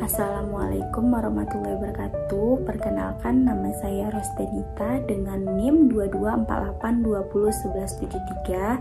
Assalamualaikum warahmatullahi wabarakatuh. Perkenalkan, nama saya Rosdenita dengan NIM 2248201173.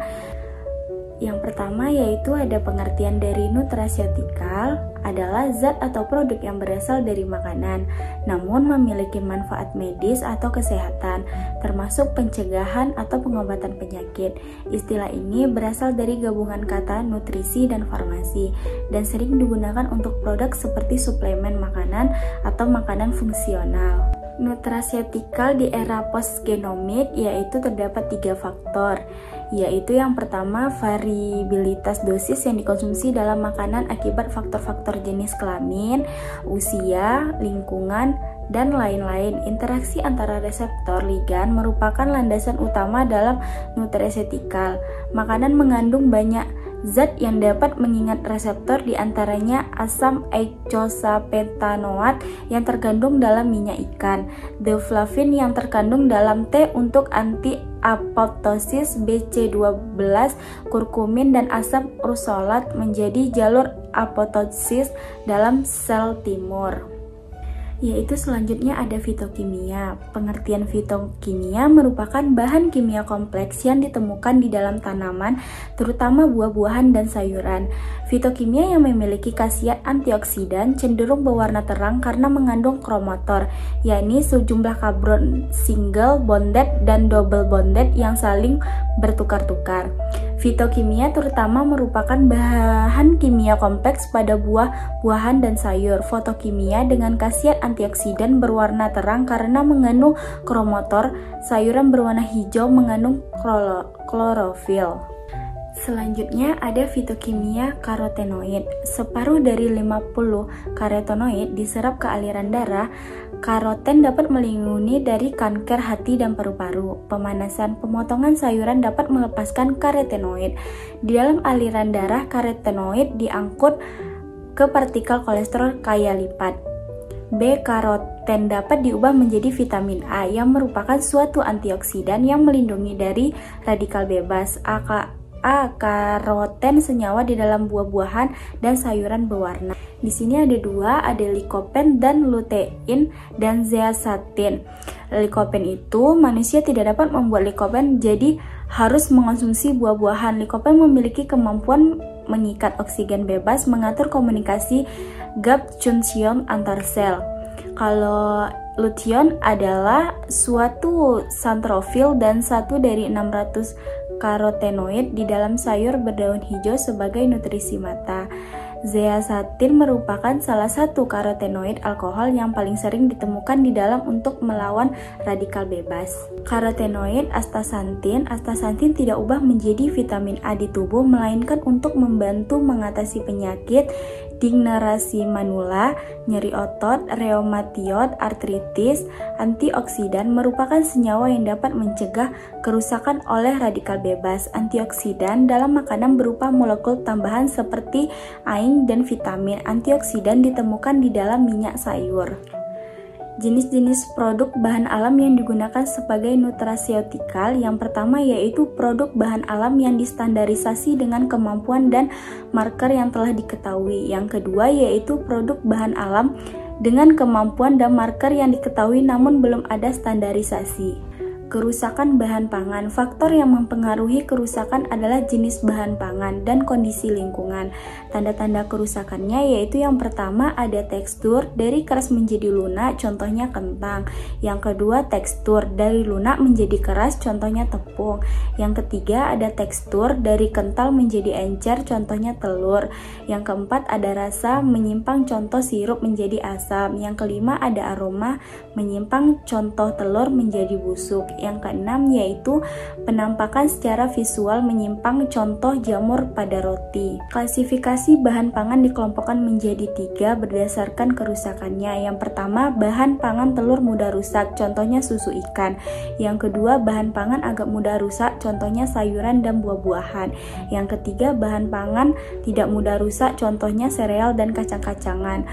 Yang pertama yaitu ada pengertian dari nutraceutikal adalah zat atau produk yang berasal dari makanan namun memiliki manfaat medis atau kesehatan, termasuk pencegahan atau pengobatan penyakit. Istilah ini berasal dari gabungan kata nutrisi dan farmasi dan sering digunakan untuk produk seperti suplemen makanan atau makanan fungsional. Nutraceutikal di era postgenomik yaitu terdapat 3 faktor, yaitu yang pertama variabilitas dosis yang dikonsumsi dalam makanan akibat faktor-faktor jenis kelamin, usia, lingkungan, dan lain-lain. Interaksi antara reseptor ligan merupakan landasan utama dalam nutraceutikal. Makanan mengandung banyak zat yang dapat mengingat reseptor, diantaranya asam eicosapentaenoat yang terkandung dalam minyak ikan, devlavin yang terkandung dalam teh untuk anti-apoptosis, BC12, kurkumin, dan asam ursolat menjadi jalur apoptosis dalam sel tumor. Yaitu selanjutnya ada fitokimia. Pengertian fitokimia merupakan bahan kimia kompleks yang ditemukan di dalam tanaman, terutama buah-buahan dan sayuran. Fitokimia yang memiliki khasiat antioksidan cenderung berwarna terang karena mengandung kromotor, yakni sejumlah karbon single bonded dan double bonded yang saling bertukar-tukar. Fitokimia terutama merupakan bahan kimia kompleks pada buah-buahan dan sayur. Fotokimia dengan khasiat antioksidan berwarna terang karena mengandung kromotor, sayuran berwarna hijau mengandung klorofil. Selanjutnya ada fitokimia karotenoid. Separuh dari 50 karotenoid diserap ke aliran darah. Karoten dapat melindungi dari kanker hati dan paru-paru. Pemanasan pemotongan sayuran dapat melepaskan karotenoid. Di dalam aliran darah, karotenoid diangkut ke partikel kolesterol kaya lipat. B-karoten dapat diubah menjadi vitamin A yang merupakan suatu antioksidan yang melindungi dari radikal bebas. A-karoten senyawa di dalam buah-buahan dan sayuran berwarna. Di sini ada 2, ada likopen dan lutein dan zeaxanthin. Likopen itu manusia tidak dapat membuat likopen, jadi harus mengonsumsi buah-buahan. Likopen memiliki kemampuan mengikat oksigen bebas, mengatur komunikasi gap junction antar sel. Kalau lutein adalah suatu santrofil dan satu dari 600 karotenoid di dalam sayur berdaun hijau sebagai nutrisi mata. Zeaxanthin merupakan salah satu karotenoid alkohol yang paling sering ditemukan di dalam untuk melawan radikal bebas. Karotenoid astaxanthin tidak ubah menjadi vitamin A di tubuh, melainkan untuk membantu mengatasi penyakit degenerasi manula, nyeri otot, reumatoid arthritis. Antioksidan merupakan senyawa yang dapat mencegah kerusakan oleh radikal bebas. Antioksidan dalam makanan berupa molekul tambahan seperti ain dan vitamin. Antioksidan ditemukan di dalam minyak sayur. Jenis-jenis produk bahan alam yang digunakan sebagai nutraceutikal. Yang pertama yaitu produk bahan alam yang distandarisasi dengan kemampuan dan marker yang telah diketahui. Yang kedua yaitu produk bahan alam dengan kemampuan dan marker yang diketahui namun belum ada standarisasi. Kerusakan bahan pangan. Faktor yang mempengaruhi kerusakan adalah jenis bahan pangan dan kondisi lingkungan. Tanda-tanda kerusakannya yaitu yang pertama ada tekstur dari keras menjadi lunak, contohnya kentang. Yang kedua tekstur dari lunak menjadi keras, contohnya tepung. Yang ketiga ada tekstur dari kental menjadi encer, contohnya telur. Yang keempat ada rasa menyimpang, contoh sirup menjadi asam. Yang kelima ada aroma menyimpang, contoh telur menjadi busuk. Yang keenam yaitu penampakan secara visual menyimpang, contoh jamur pada roti. Klasifikasi bahan pangan dikelompokkan menjadi 3 berdasarkan kerusakannya. Yang pertama, bahan pangan telur mudah rusak, contohnya susu ikan. Yang kedua, bahan pangan agak mudah rusak, contohnya sayuran dan buah-buahan. Yang ketiga, bahan pangan tidak mudah rusak, contohnya sereal dan kacang-kacangan.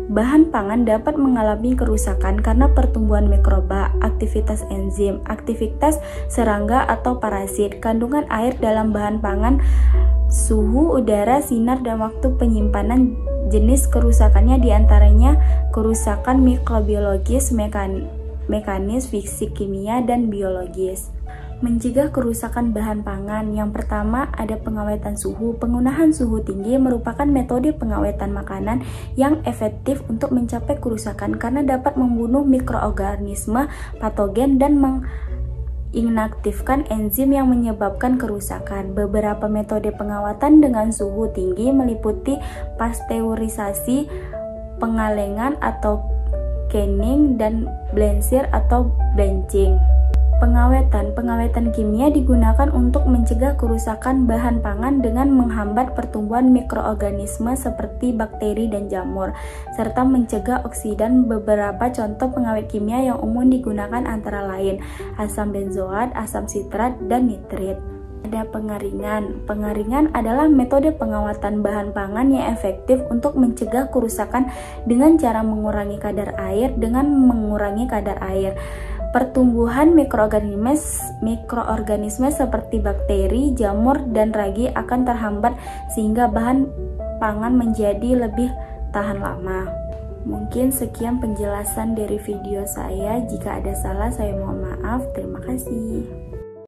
Bahan pangan dapat mengalami kerusakan karena pertumbuhan mikroba, aktivitas enzim, aktivitas serangga atau parasit, kandungan air dalam bahan pangan, suhu udara, sinar, dan waktu penyimpanan Jenis kerusakannya diantaranya kerusakan mikrobiologis, mekanis, fisik, kimia, dan biologis. Mencegah kerusakan bahan pangan. Yang pertama ada pengawetan suhu. Penggunaan suhu tinggi merupakan metode pengawetan makanan yang efektif untuk mencapai kerusakan karena dapat membunuh mikroorganisme patogen dan inaktifkan enzim yang menyebabkan kerusakan. Beberapa metode pengawatan dengan suhu tinggi meliputi pasteurisasi, pengalengan atau canning, dan blanchir atau blanching. Pengawetan kimia digunakan untuk mencegah kerusakan bahan pangan dengan menghambat pertumbuhan mikroorganisme seperti bakteri dan jamur, serta mencegah oksidan. Beberapa contoh pengawet kimia yang umum digunakan antara lain asam benzoat, asam sitrat, dan nitrit. Ada pengeringan. Pengeringan adalah metode pengawatan bahan pangan yang efektif untuk mencegah kerusakan dengan cara mengurangi kadar air Pertumbuhan mikroorganisme seperti bakteri, jamur, dan ragi akan terhambat sehingga bahan pangan menjadi lebih tahan lama. Mungkin sekian penjelasan dari video saya. Jika ada salah, saya mohon maaf. Terima kasih.